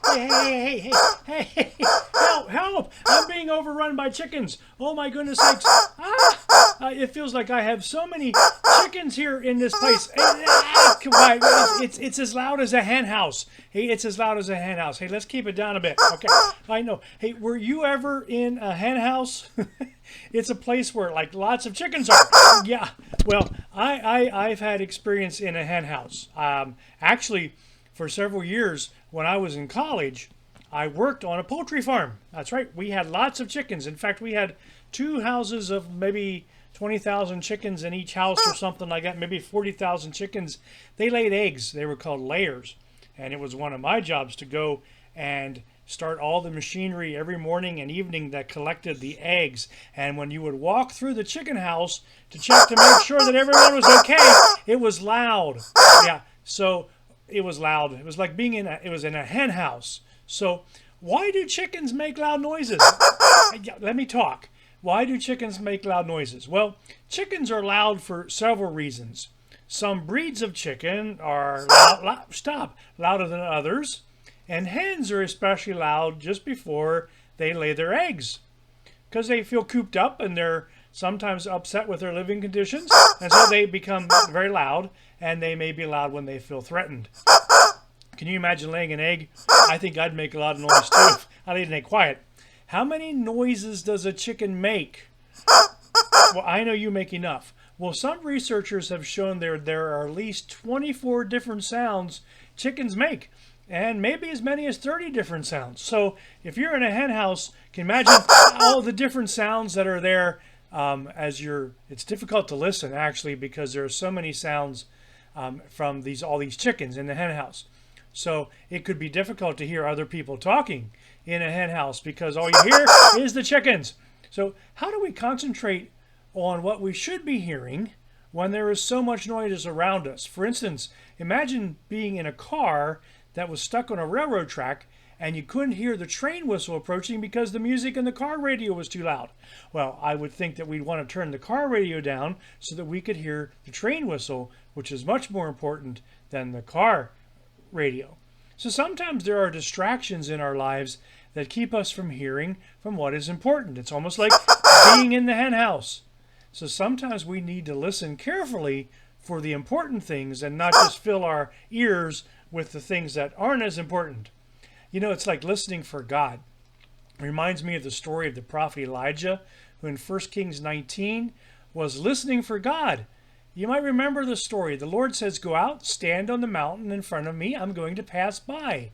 hey, help! I'm being overrun by chickens. Oh my goodness sakes. It feels like I have so many chickens here in this place. It's as loud as a hen house. Hey, it's as loud as a hen house. Hey, let's keep it down a bit. Okay, I know. Hey, were you ever in a hen house? It's a place where like lots of chickens are. Yeah. Well, I've had experience in a hen house. Actually, for several years when I was in college, I worked on a poultry farm. That's right. We had lots of chickens. In fact, we had two houses of maybe 20,000 chickens in each house or something like that, maybe 40,000 chickens. They laid eggs. They were called layers. And it was one of my jobs to go and start all the machinery every morning and evening that collected the eggs. And when you would walk through the chicken house to check to make sure that everyone was okay, it was loud. Yeah, so it was loud. It was like being in a hen house. So why do chickens make loud noises? Let me talk. Why do chickens make loud noises? Well, chickens are loud for several reasons. Some breeds of chicken are louder than others, and hens are especially loud just before they lay their eggs because they feel cooped up and they're sometimes upset with their living conditions, and so they become very loud, and they may be loud when they feel threatened. Can you imagine laying an egg? I think I'd make a lot of noise too if I laid an egg. Quiet. How many noises does a chicken make? Well, I know you make enough. Well, some researchers have shown there are at least 24 different sounds chickens make, and maybe as many as 30 different sounds. So if you're in a hen house, can you imagine all the different sounds that are there it's difficult to listen actually because there are so many sounds from all these chickens in the hen house. So it could be difficult to hear other people talking in a hen house because all you hear is the chickens. So how do we concentrate on what we should be hearing when there is so much noise around us? For instance, imagine being in a car that was stuck on a railroad track and you couldn't hear the train whistle approaching because the music in the car radio was too loud. Well, I would think that we'd want to turn the car radio down so that we could hear the train whistle, which is much more important than the car radio. So sometimes there are distractions in our lives that keep us from hearing from what is important. It's almost like being in the hen house. So sometimes we need to listen carefully for the important things and not just fill our ears with the things that aren't as important. You know, it's like listening for God. It reminds me of the story of the prophet Elijah, who in 1 Kings 19 was listening for God. You might remember the story. The Lord says, "Go out, stand on the mountain in front of me. I'm going to pass by."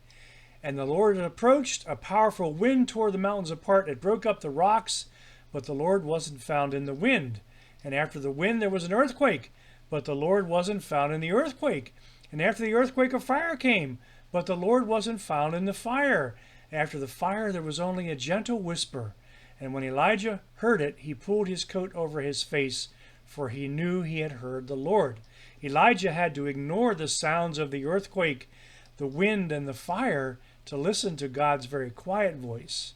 And the Lord approached. A powerful wind tore the mountains apart. It broke up the rocks, but the Lord wasn't found in the wind. And after the wind, there was an earthquake, but the Lord wasn't found in the earthquake. And after the earthquake, a fire came, but the Lord wasn't found in the fire. After the fire, there was only a gentle whisper. And when Elijah heard it, he pulled his coat over his face, for he knew he had heard the Lord. Elijah had to ignore the sounds of the earthquake, the wind, and the fire to listen to God's very quiet voice.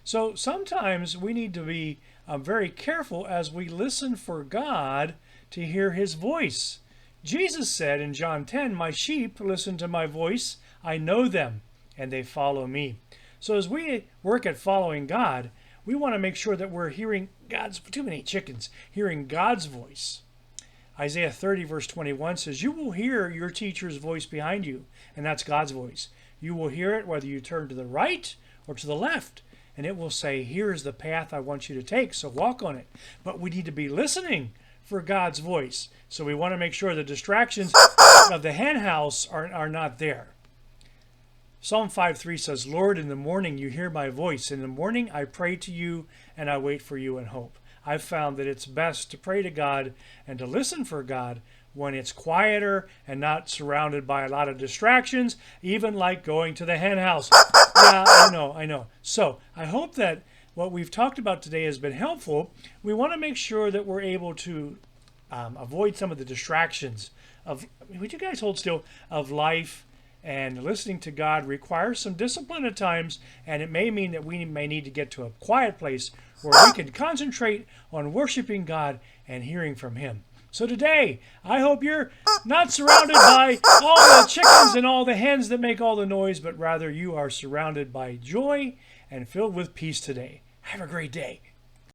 So sometimes we need to be very careful as we listen for God to hear his voice. Jesus said in John 10, "My sheep listen to my voice. I know them, and they follow me." So as we work at following God, we want to make sure that we're hearing hearing God's voice. Isaiah 30 verse 21 says, "You will hear your teacher's voice behind you," and that's God's voice. "You will hear it whether you turn to the right or to the left, and it will say, 'Here is the path I want you to take, so walk on it.'" But we need to be listening for God's voice. So we want to make sure the distractions of the hen house are not there. Psalm 5:3 says, "Lord, in the morning you hear my voice. In the morning I pray to you and I wait for you in hope." I've found that it's best to pray to God and to listen for God when it's quieter and not surrounded by a lot of distractions, even like going to the hen house. Yeah, I know. So I hope that what we've talked about today has been helpful. We want to make sure that we're able to avoid some of the distractions would you guys hold still, of life. And listening to God requires some discipline at times, and it may mean that we may need to get to a quiet place where we can concentrate on worshiping God and hearing from him. So today, I hope you're not surrounded by all the chickens and all the hens that make all the noise, but rather you are surrounded by joy and filled with peace today. Have a great day.